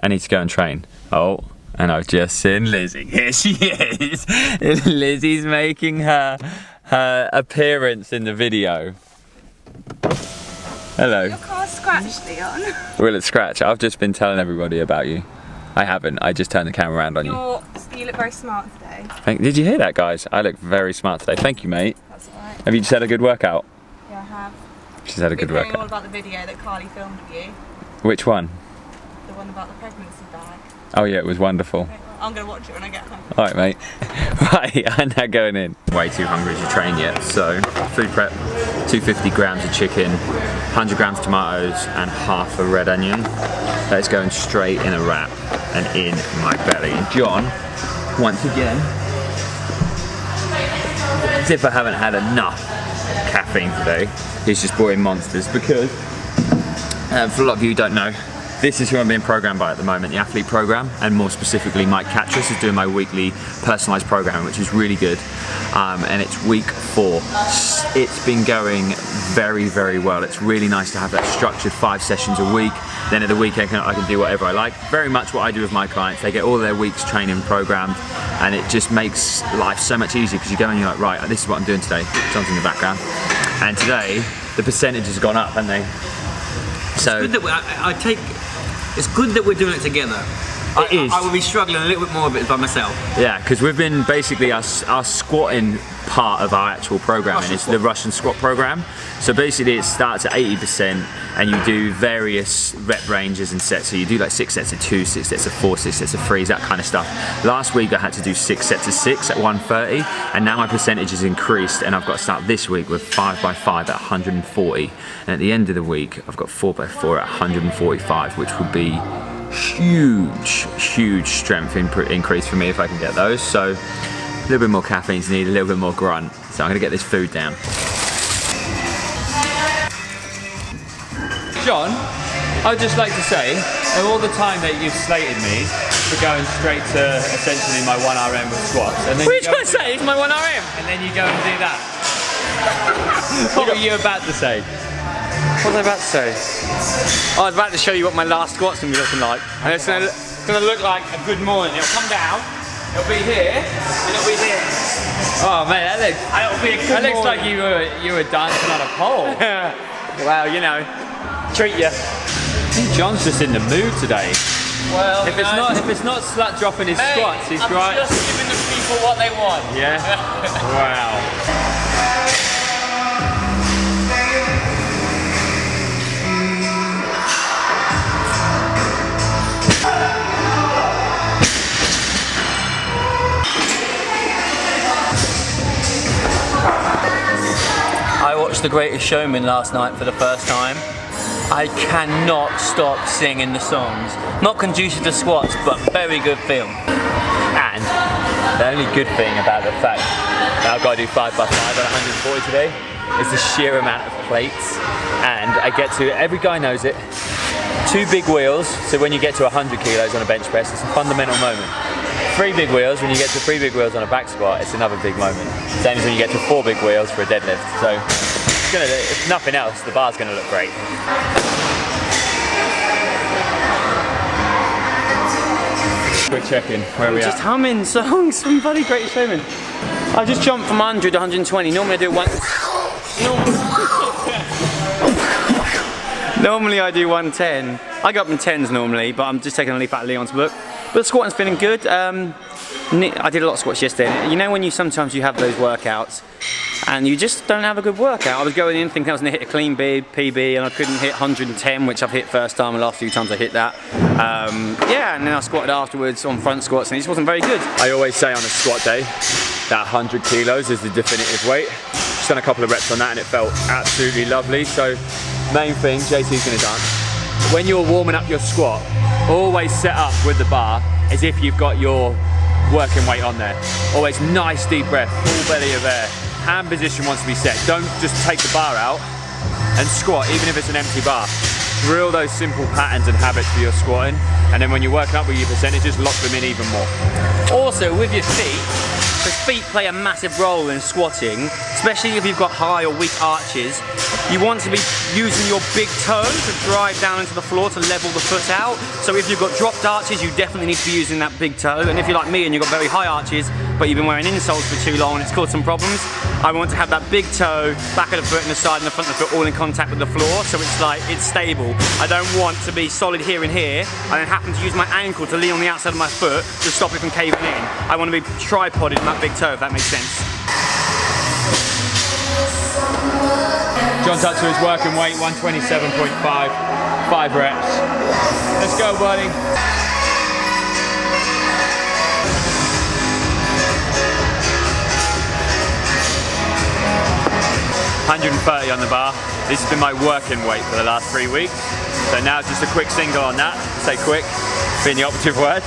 I need to go and train. Oh, and I've just seen Lizzie. Here she is. Lizzie's making her appearance in the video. Hello. Your car's scratched, Leon. Will it scratch? I've just been telling everybody about you. I haven't. I just turned the camera around on you. You look very smart today. Did you hear that, guys? I look very smart today. Thank you, mate. That's alright. Have you just had a good workout? Yeah, I have. She's had a good workout. All about the video that Carly filmed of you. Which one? The one about the pregnancy bag. Oh yeah, it was wonderful. Okay, well, I'm going to watch it when I get home. Alright, mate. Right, I'm now going in. Way too hungry to train yet, so food prep, 250 grams of chicken, 100 grams tomatoes, and half a red onion. That's going straight in a wrap and in my belly. And John, once again, as if I haven't had enough caffeine today, he's just brought in monsters because, for a lot of you who don't know, this is who I'm being programmed by at the moment, the athlete program, and more specifically Mike Catras is doing my weekly personalised programming, which is really good, and it's week 4. It's been going very, very well. It's really nice to have that structured 5 sessions a week. Then at the weekend I can do whatever I like. Very much what I do with my clients. They get all their week's training programmed, and it just makes life so much easier because you go and you're like, right, this is what I'm doing today. John's in the background. And today, the percentage has gone up, haven't they? So it's good that it's good that we're doing it together. It is. I will be struggling a little bit more of it by myself. Yeah, because we've been basically our squatting part of our actual programming is the Russian squat program. So basically it starts at 80% and you do various rep ranges and sets. So you do like 6 sets of 2, 6 sets of 4, 6 sets of 3, that kind of stuff. Last week I had to do 6 sets of 6 at 130, and now my percentage has increased, and I've got to start this week with 5x5 at 140. And at the end of the week I've got 4x4 at 145, which will be huge strength increase for me if I can get those. So a little bit more caffeine's needed, a little bit more grunt. So I'm gonna get this food down. John, I'd just like to say, all the time that you've slated me for going straight to essentially my 1RM with squats, and then what are you trying to say? It's my 1RM, and then you go and do that. What were you about to say? What was I about to say? I was about to show you what my last squat's gonna be looking like. And it's gonna look like a good morning. It'll come down, it'll be here, and it'll be here. Oh man, that looks like you were dancing on a pole. Well, you know, treat you. I think John's just in the mood today. Well, if it's not slut dropping his squats, he's right. I'm just giving the people what they want. Yeah. Wow. I watched The Greatest Showman last night for the first time. I cannot stop singing the songs. Not conducive to squats, but very good film. And the only good thing about the fact that I've got to do 5x5 at 140 today is the sheer amount of plates. And I get to, every guy knows it, 2 big wheels, so when you get to 100 kilos on a bench press, it's a fundamental moment. 3 big wheels, when you get to 3 big wheels on a back squat, it's another big moment. Same as when you get to 4 big wheels for a deadlift. So, if nothing else, the bar's going to look great. Quick check-in, where are we at? Just humming songs from bloody Greatest Showman. I just jumped from 100 to 120. Normally I do Normally I do 110. I go up in 10s normally, but I'm just taking a leaf out of Leon's book. But the squatting's feeling good. I did a lot of squats yesterday. You know when sometimes you have those workouts and you just don't have a good workout. I was going in thinking I was going to hit a clean PB and I couldn't hit 110, which I've hit first time, and the last few times I hit that. Yeah, and then I squatted afterwards on front squats and it just wasn't very good. I always say on a squat day that 100 kilos is the definitive weight. Just done a couple of reps on that and it felt absolutely lovely. So main thing, JC's going to dance. When you're warming up your squat, always set up with the bar as if you've got your working weight on there. Always nice deep breath, full belly of air. Hand position wants to be set. Don't just take the bar out and squat, even if it's an empty bar. Drill those simple patterns and habits for your squatting, and then when you're working up with your percentages, lock them in even more. Also, with your feet, because feet play a massive role in squatting, especially if you've got high or weak arches. you want to be using your big toe to drive down into the floor to level the foot out. So if you've got dropped arches, you definitely need to be using that big toe. And if you're like me and you've got very high arches, but you've been wearing insoles for too long and it's caused some problems, I want to have that big toe, back of the foot and the side and the front of the foot all in contact with the floor, so it's like, it's stable. I don't want to be solid here and here, and then happen to use my ankle to lean on the outside of my foot to stop it from caving in. I want to be tripoded in that big toe, if that makes sense. John's up to his working weight, 127.5, 5 reps. Let's go, buddy. 130 on the bar. This has been my working weight for the last 3 weeks. So now just a quick single on that. Say quick, being the operative word.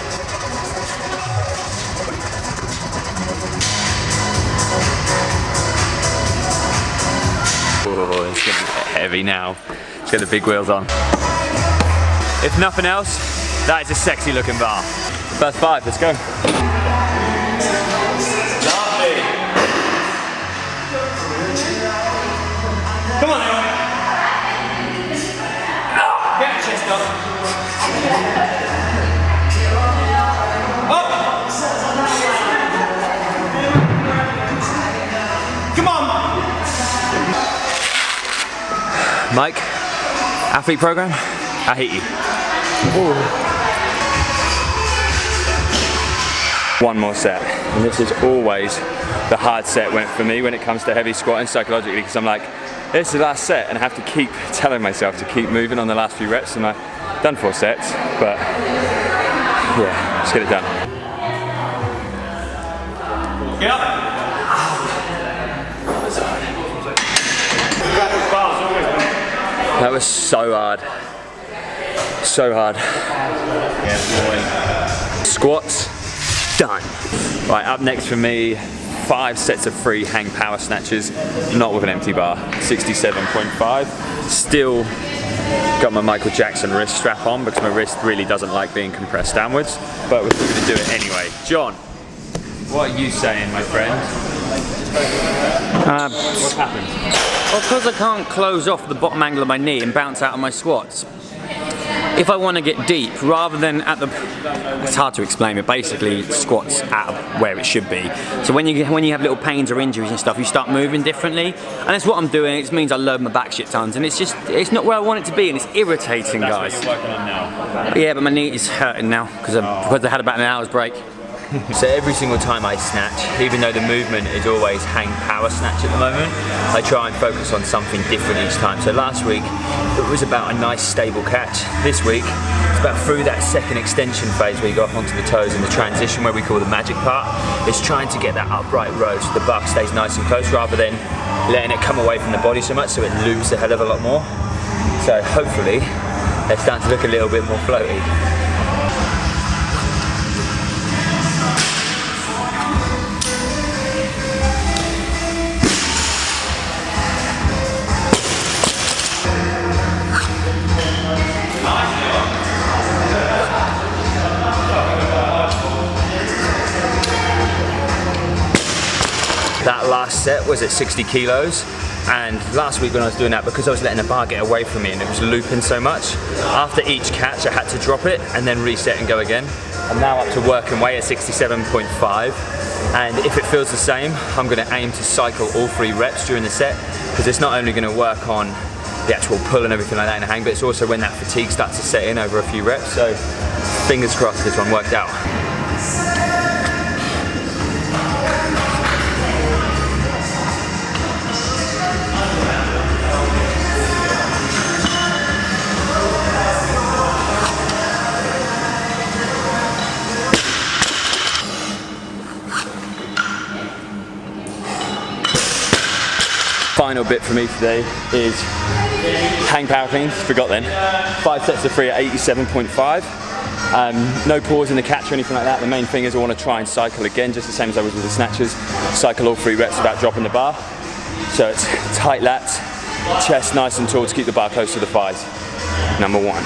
Oh, it's gonna get heavy now. Let's get the big wheels on. If nothing else, that is a sexy looking bar. First 5, let's go. Come on, Naomi. Get your chest up. Up. Come on. Mike, athlete program, I hate you. Ooh. One more set, and this is always the hard set for me when it comes to heavy squatting psychologically, because I'm like, it's the last set, and I have to keep telling myself to keep moving on the last few reps, and I've done 4 sets, but yeah, let's get it done. Get up. That was so hard. So hard. Yeah, boy. Squats, done. Right, up next for me, 5 sets of free hang power snatches, not with an empty bar, 67.5. Still got my Michael Jackson wrist strap on because my wrist really doesn't like being compressed downwards, but we're still gonna do it anyway. John, what are you saying, my friend? What happened? Well, because I can't close off the bottom angle of my knee and bounce out of my squats, if I want to get deep, rather than at the, it's hard to explain, but basically squats at where it should be. So when you have little pains or injuries and stuff, you start moving differently, and that's what I'm doing. It means I load my back shit tons, and it's not where I want it to be, and it's irritating, guys. That's what you're working on now. Yeah, but my knee is hurting now because I had about an hour's break. So every single time I snatch, even though the movement is always hang power snatch at the moment, I try and focus on something different each time. So last week, it was about a nice stable catch. This week, it's about through that second extension phase where you go up onto the toes and the transition where we call the magic part. It's trying to get that upright row so the buck stays nice and close rather than letting it come away from the body so much so it loops a hell of a lot more. So hopefully, they're starting to look a little bit more floaty. That last set was at 60 kilos, and last week when I was doing that, because I was letting the bar get away from me and it was looping so much, after each catch I had to drop it and then reset and go again. I'm now up to working weight at 67.5, and if it feels the same, I'm going to aim to cycle all 3 reps during the set, because it's not only going to work on the actual pull and everything like that in the hang, but it's also when that fatigue starts to set in over a few reps, so fingers crossed this one worked out. Final bit for me today is hang power cleans, forgot then. 5 sets of 3 at 87.5. No pause in the catch or anything like that. The main thing is I want to try and cycle again, just the same as I was with the snatches. Cycle all 3 reps without dropping the bar. So it's tight lats, chest nice and tall to keep the bar close to the thighs. Number 1.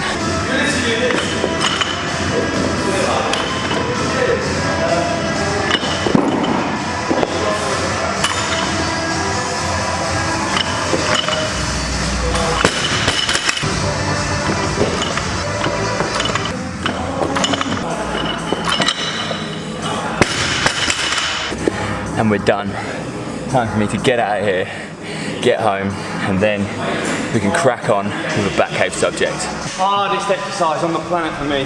and we're done. Time for me to get out of here, get home, and then we can crack on with a BATCAVE subject. Hardest exercise on the planet for me.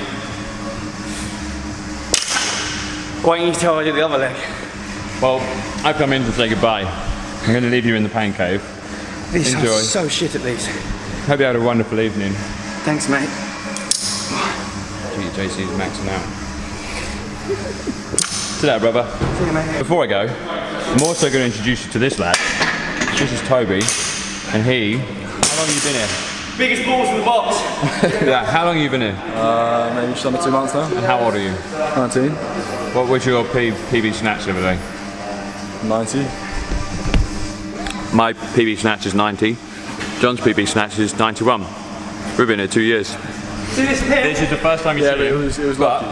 Why don't you tell I do the other leg? Well, I've come in to say goodbye. I'm going to leave you in the pain cave. These Enjoy. are so shit at these. Hope you had a wonderful evening. Thanks, mate. JC's maxing out. See you later, brother. See you, mate. Before I go, I'm also going to introduce you to this lad. This is Toby, and he... How long have you been here? Biggest balls in the box. Yeah, how long have you been here? Maybe just under 2 months now. And how old are you? 19. What was your PB snatch the other day? 90. My PB snatch is 90. John's PB snatch is 91. We've been here 2 years. See this pin? This is the first time you Yeah, see but him. it was lucky.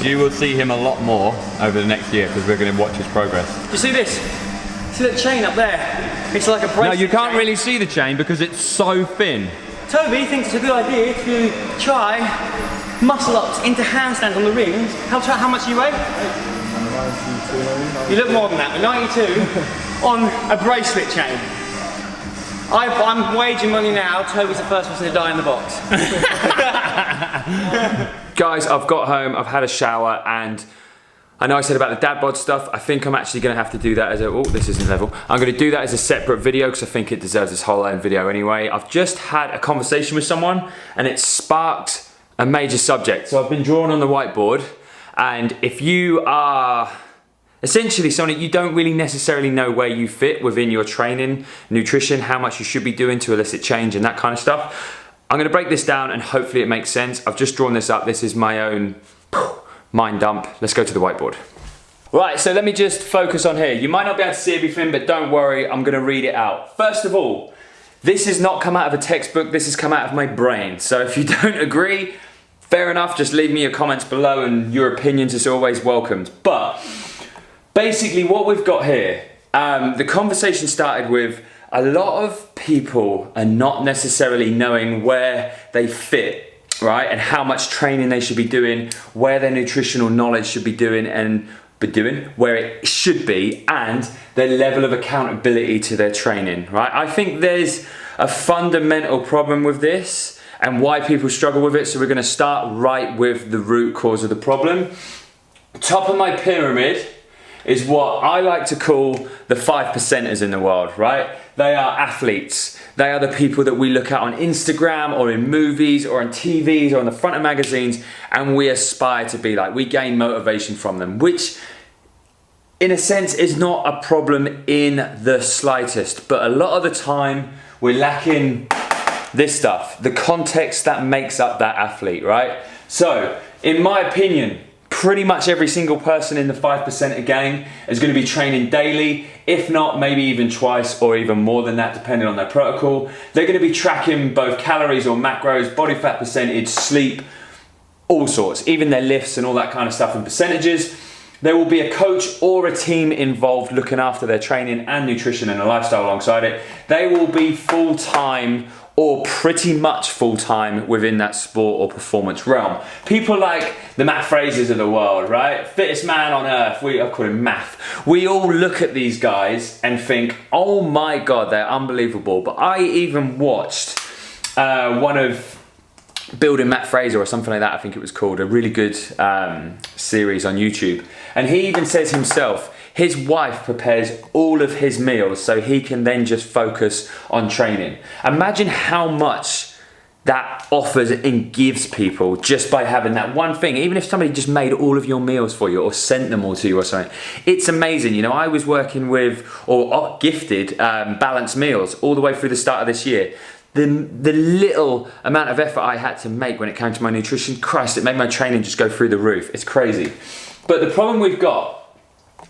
You will see him a lot more over the next year because we're going to watch his progress. Do you see this? See that chain up there? It's like a bracelet. No, you can't chain. really see the chain because it's so thin. Toby thinks it's a good idea to try muscle ups into handstands on the rings. How much do you weigh? 92. You look more than that, but 92 on a bracelet chain. I'm waging money now. Toby's the first person to die in the box. Guys, I've got home, I've had a shower, and I know I said about the dad bod stuff. I think I'm actually going to have to do that as a... Oh, this isn't level. I'm going to do that as a separate video because I think it deserves this whole own video anyway. I've just had a conversation with someone and it sparked a major subject. So I've been drawing on the whiteboard, and if you are essentially someone you don't really necessarily know where you fit within your training, nutrition, how much you should be doing to elicit change and that kind of stuff, I'm going to break this down and hopefully it makes sense. I've just drawn this up. This is my own mind dump. Let's go to the whiteboard. Right, so let me just focus on here. You might not be able to see everything, but don't worry, I'm going to read it out. First of all, this has not come out of a textbook, this has come out of my brain. So if you don't agree, fair enough, just leave me your comments below and your opinions is always welcomed. But basically what we've got here, the conversation started with a lot of people are not necessarily knowing where they fit, right? And how much training they should be doing, where their nutritional knowledge should be doing and where it should be, and their level of accountability to their training, right? I think there's a fundamental problem with this and why people struggle with it. So we're gonna start right with the root cause of the problem. Top of my pyramid is what I like to call the 5%ers in the world, right? They are athletes. They are the people that we look at on Instagram or in movies or on TVs or on the front of magazines, and we aspire to be like. We gain motivation from them, which in a sense is not a problem in the slightest, but a lot of the time we're lacking this stuff, the context that makes up that athlete, right? So, in my opinion, pretty much every single person in the 5%er gang is going to be training daily, if not maybe even twice or even more than that depending on their protocol. They're going to be tracking both calories or macros, body fat percentage, sleep, all sorts, even their lifts and all that kind of stuff and percentages. There will be a coach or a team involved looking after their training and nutrition and a lifestyle alongside it. They will be full-time or pretty much full-time within that sport or performance realm. People like the Matt Frasers of the world, right? Fittest man on earth, I call him Math. We all look at these guys and think, oh my God, they're unbelievable. But I even watched one of Building Matt Fraser or something like that, I think it was called, a really good series on YouTube. And he even says himself, his wife prepares all of his meals so he can then just focus on training. Imagine how much that offers and gives people just by having that one thing. Even if somebody just made all of your meals for you or sent them all to you or something, it's amazing. You know, I was working with or gifted balanced meals all the way through the start of this year. The little amount of effort I had to make when it came to my nutrition, Christ, it made my training just go through the roof. It's crazy. But the problem we've got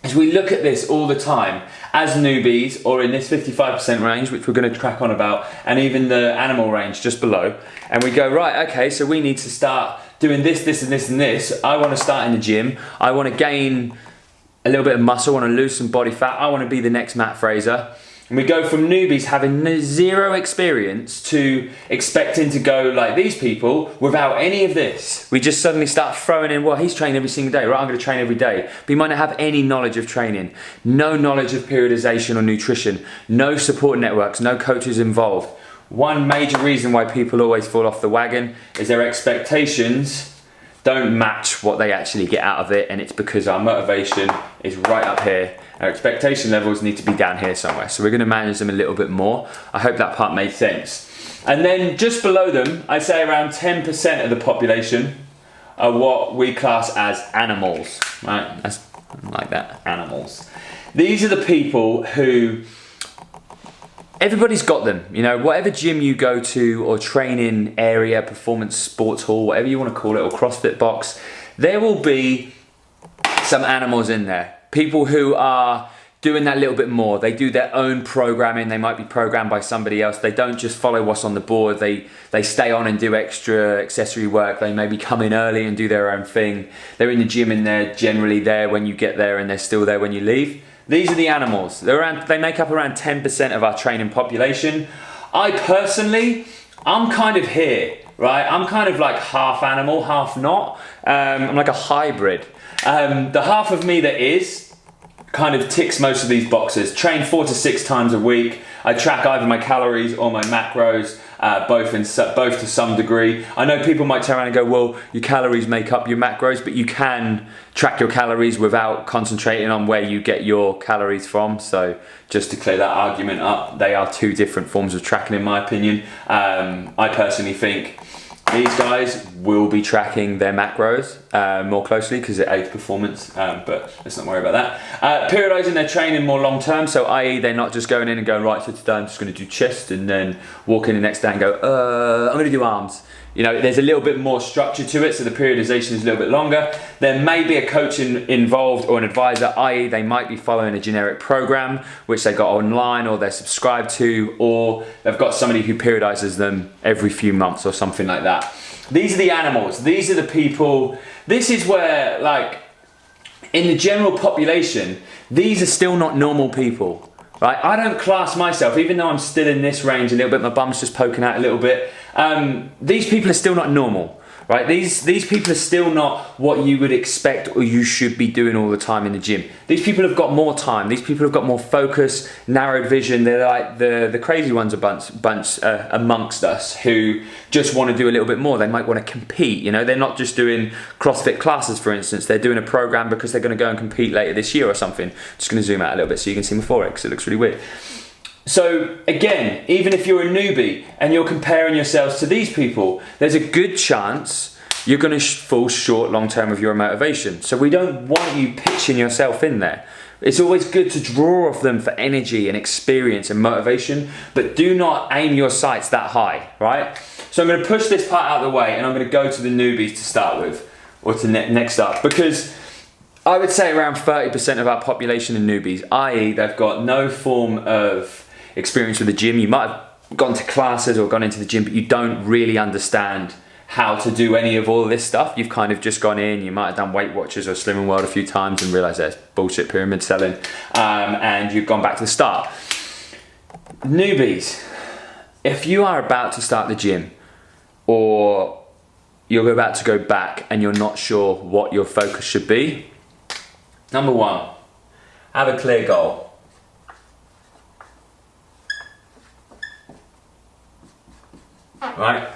is we look at this all the time as newbies or in this 55% range, which we're going to crack on about, and even the animal range just below. And we go, right, okay, so we need to start doing this, this, and this, and this. I want to start in the gym. I want to gain a little bit of muscle. I want to lose some body fat. I want to be the next Matt Fraser. And we go from newbies having zero experience to expecting to go like these people without any of this. We just suddenly start throwing in, well, he's training every single day, right? I'm going to train every day. But he might not have any knowledge of training, no knowledge of periodization or nutrition, no support networks, no coaches involved. One major reason why people always fall off the wagon is their expectations don't match what they actually get out of it, and it's because our motivation is right up here. Our expectation levels need to be down here somewhere. So we're going to manage them a little bit more. I hope that part made sense. And then just below them, I'd say around 10% of the population are what we class as animals, right? That's like that, animals. These are the people who, everybody's got them, you know, whatever gym you go to or training area, performance sports hall, whatever you want to call it, or CrossFit box, there will be some animals in there. People who are doing that little bit more. They do their own programming. They might be programmed by somebody else. They don't just follow what's on the board. They stay on and do extra accessory work. They maybe come in early and do their own thing. They're in the gym and they're generally there when you get there and they're still there when you leave. These are the animals. They make up around 10% of our training population. I personally, I'm kind of here, right? I'm kind of like half animal, half not. I'm like a hybrid. The half of me that is kind of ticks most of these boxes. Train 4 to 6 times a week. I track either my calories or my macros, both to some degree. I know people might turn around and go, well, your calories make up your macros, but you can track your calories without concentrating on where you get your calories from. So just to clear that argument up, they are two different forms of tracking in my opinion. I personally think these guys will be tracking their macros more closely because it aids performance, but let's not worry about that. Periodizing their training more long term, so i.e. they're not just going in and going, right, so today I'm just going to do chest and then walk in the next day and go, I'm going to do arms. You know, there's a little bit more structure to it, so the periodization is a little bit longer. There may be a coach involved or an advisor, i.e. they might be following a generic program, which they got online or they're subscribed to, or they've got somebody who periodizes them every few months or something like that. These are the animals. These are the people. This is where, like, in the general population, these are still not normal people, right? I don't class myself, even though I'm still in this range a little bit, my bum's just poking out a little bit. These people are still not normal, right? These people are still not what you would expect or you should be doing all the time in the gym. These people have got more time. These people have got more focus, narrowed vision. They're like the crazy ones amongst us who just want to do a little bit more. They might want to compete, you know? They're not just doing CrossFit classes, for instance. They're doing a program because they're going to go and compete later this year or something. Just going to zoom out a little bit so you can see my forehead because it looks really weird. So again, even if you're a newbie and you're comparing yourselves to these people, there's a good chance you're going to fall short long term of your motivation. So we don't want you pitching yourself in there. It's always good to draw off them for energy and experience and motivation, but do not aim your sights that high, right? So I'm going to push this part out of the way and I'm going to go to the newbies to start with, or to next up, because I would say around 30% of our population are newbies, i.e. they've got no form of experience with the gym. You might have gone to classes or gone into the gym, but you don't really understand how to do any of all this stuff. You've kind of just gone in, you might have done Weight Watchers or Slimming World a few times and realised that's bullshit pyramid selling, and you've gone back to the start. Newbies, if you are about to start the gym or you're about to go back and you're not sure what your focus should be, number one, have a clear goal. Right?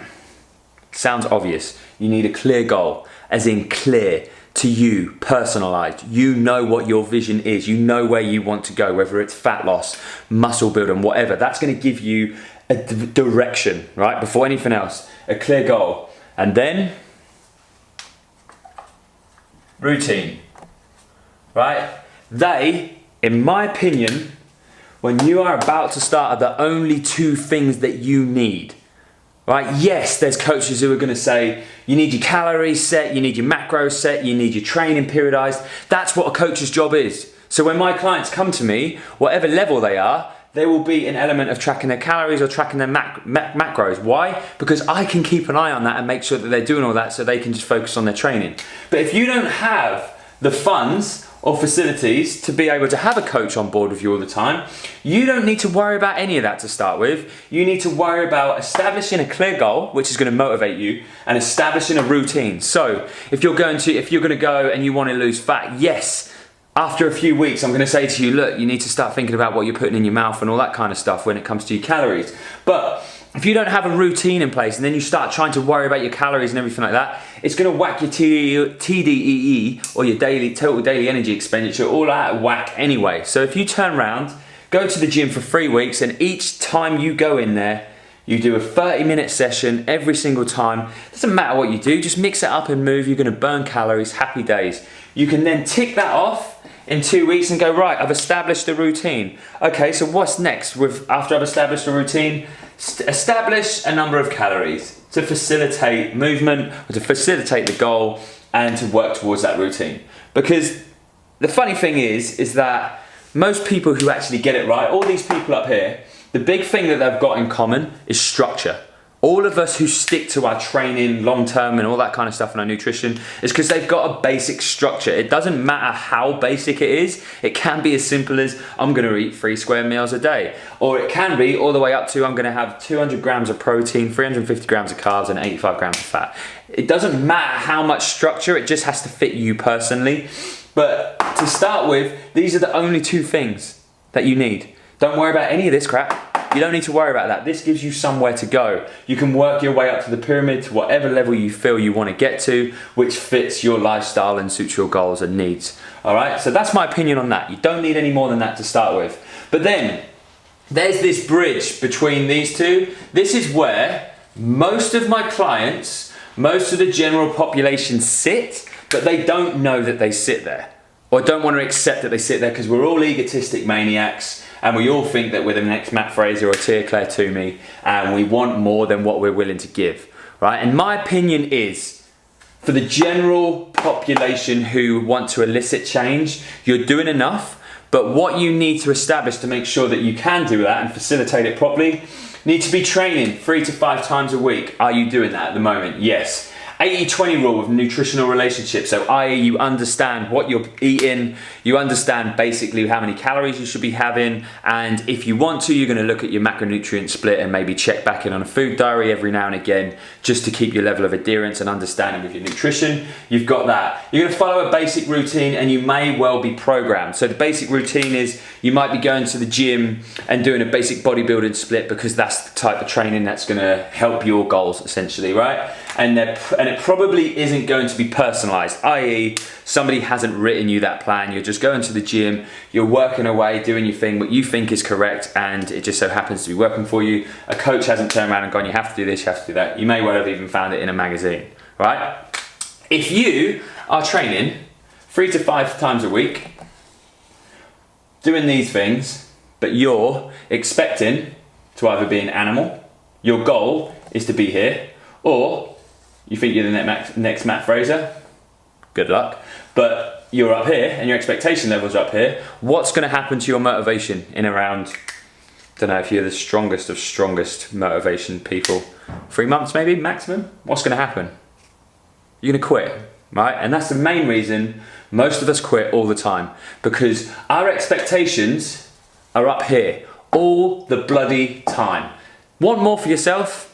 Sounds obvious. You need a clear goal, as in clear, to you, personalised. You know what your vision is. You know where you want to go, whether it's fat loss, muscle building, whatever. That's going to give you a direction, right? Before anything else, a clear goal. And then, routine, right? They, in my opinion, when you are about to start, are the only two things that you need. Right? Yes, there's coaches who are going to say, you need your calories set, you need your macros set, you need your training periodized. That's what a coach's job is. So when my clients come to me, whatever level they are, there will be an element of tracking their calories or tracking their macros. Why? Because I can keep an eye on that and make sure that they're doing all that so they can just focus on their training. But if you don't have the funds or facilities to be able to have a coach on board with you all the time, you don't need to worry about any of that to start with. You need to worry about establishing a clear goal, which is going to motivate you, and establishing a routine. So if you're going to go and you want to lose fat, yes, after a few weeks, I'm going to say to you, look, you need to start thinking about what you're putting in your mouth and all that kind of stuff when it comes to your calories. But if you don't have a routine in place and then you start trying to worry about your calories and everything like that, it's going to whack your TDEE, or your total daily energy expenditure, all out of whack anyway. So if you turn around, go to the gym for 3 weeks, and each time you go in there, you do a 30-minute session every single time. Doesn't matter what you do, just mix it up and move. You're going to burn calories, happy days. You can then tick that off in 2 weeks and go, right, I've established a routine. Okay, so what's next? After I've established a routine, establish a number of calories to facilitate movement, or to facilitate the goal, and to work towards that routine. Because the funny thing is that most people who actually get it right, all these people up here, the big thing that they've got in common is structure. All of us who stick to our training long term and all that kind of stuff and our nutrition is because they've got a basic structure. It doesn't matter how basic it is. It can be as simple as I'm going to eat 3 square meals a day. Or it can be all the way up to I'm going to have 200 grams of protein, 350 grams of carbs and 85 grams of fat. It doesn't matter how much structure, it just has to fit you personally. But to start with, these are the only 2 things that you need. Don't worry about any of this crap. You don't need to worry about that. This gives you somewhere to go. You can work your way up to the pyramid to whatever level you feel you want to get to, which fits your lifestyle and suits your goals and needs. All right, so that's my opinion on that. You don't need any more than that to start with. But then there's this bridge between these 2. This is where most of my clients, most of the general population sit, but they don't know that they sit there, or don't want to accept that they sit there, because we're all egotistic maniacs. And we all think that we're the next Matt Fraser or Tia Claire Toomey, and we want more than what we're willing to give, right? And my opinion is, for the general population who want to elicit change, you're doing enough, but what you need to establish to make sure that you can do that and facilitate it properly, need to be training 3 to 5 times a week. Are you doing that at the moment? Yes. 80-20 rule of nutritional relationships. So i.e. you understand what you're eating, you understand basically how many calories you should be having, and if you want to, you're going to look at your macronutrient split and maybe check back in on a food diary every now and again just to keep your level of adherence and understanding with your nutrition. You've got that. You're going to follow a basic routine, and you may well be programmed. So the basic routine is you might be going to the gym and doing a basic bodybuilding split because that's the type of training that's going to help your goals essentially, right? And it probably isn't going to be personalized, i.e. somebody hasn't written you that plan. You're just going to the gym, you're working away, doing your thing, what you think is correct, and it just so happens to be working for you. A coach hasn't turned around and gone, you have to do this, you have to do that. You may well have even found it in a magazine, right? If you are training 3 to 5 times a week, doing these things, but you're expecting to either be an animal, your goal is to be here, or you think you're the next Matt Fraser, good luck. But you're up here and your expectation levels are up here. What's going to happen to your motivation in around, don't know if you're the strongest of strongest motivation people, 3 months maybe maximum? What's going to happen? You're going to quit, right? And that's the main reason most of us quit all the time, because our expectations are up here all the bloody time. Want more for yourself?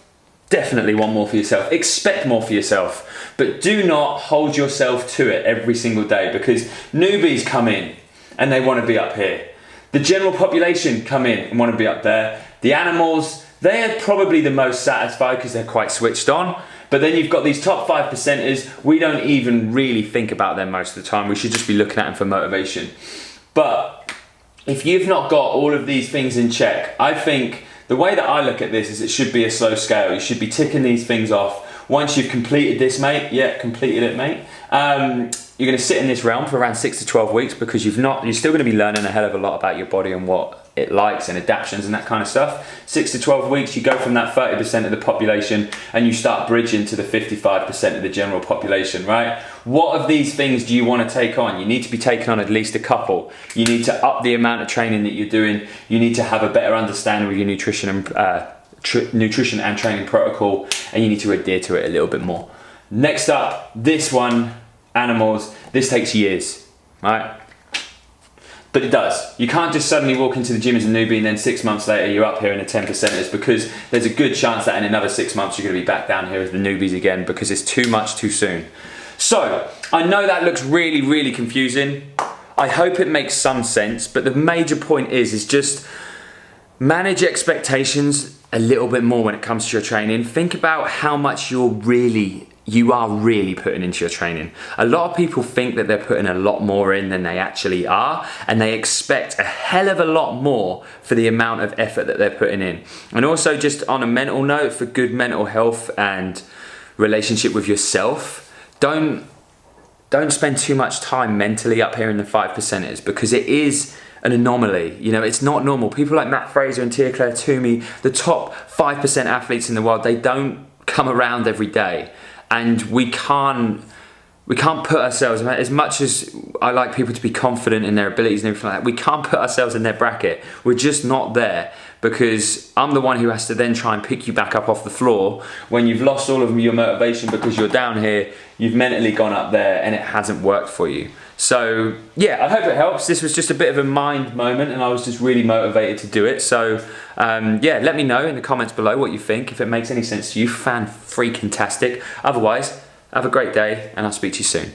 Definitely want more for yourself. Expect more for yourself, but do not hold yourself to it every single day, because newbies come in and they want to be up here. The general population come in and want to be up there. The animals, they're probably the most satisfied because they're quite switched on. But then you've got these top 5%ers, we don't even really think about them most of the time. We should just be looking at them for motivation. But if you've not got all of these things in check, I think the way that I look at this is it should be a slow scale. You should be ticking these things off. Once you've completed this, mate, yeah, completed it, mate. You're going to sit in this realm for around 6 to 12 weeks because you're still going to be learning a hell of a lot about your body and what it likes and adaptions and that kind of stuff. 6 to 12 weeks, you go from that 30% of the population and you start bridging to the 55% of the general population, right? What of these things do you want to take on? You need to be taking on at least a couple. You need to up the amount of training that you're doing. You need to have a better understanding of your nutrition and training protocol, and you need to adhere to it a little bit more. Next up, this one, animals, this takes years, right? But it does. You can't just suddenly walk into the gym as a newbie and then 6 months later you're up here in the 10%ers, because there's a good chance that in another 6 months you're going to be back down here as the newbies again, because it's too much too soon. So, I know that looks really, really confusing. I hope it makes some sense, but the major point is just manage expectations a little bit more when it comes to your training. Think about how much you are really putting into your training. A lot of people think that they're putting a lot more in than they actually are, and they expect a hell of a lot more for the amount of effort that they're putting in. And also, just on a mental note, for good mental health and relationship with yourself, don't spend too much time mentally up here in the 5%ers, because it is an anomaly. You know, it's not normal. People like Matt Fraser and Tia Claire Toomey, the top 5% athletes in the world, they don't come around every day. And we can't put ourselves, as much as I like people to be confident in their abilities and everything like that, we can't put ourselves in their bracket. We're just not there, because I'm the one who has to then try and pick you back up off the floor when you've lost all of your motivation because you're down here, you've mentally gone up there and it hasn't worked for you. So yeah, I hope it helps. This was just a bit of a mind moment and I was just really motivated to do it. So yeah, let me know in the comments below what you think. If it makes any sense to you, fan-freaking-tastic. Otherwise, have a great day and I'll speak to you soon.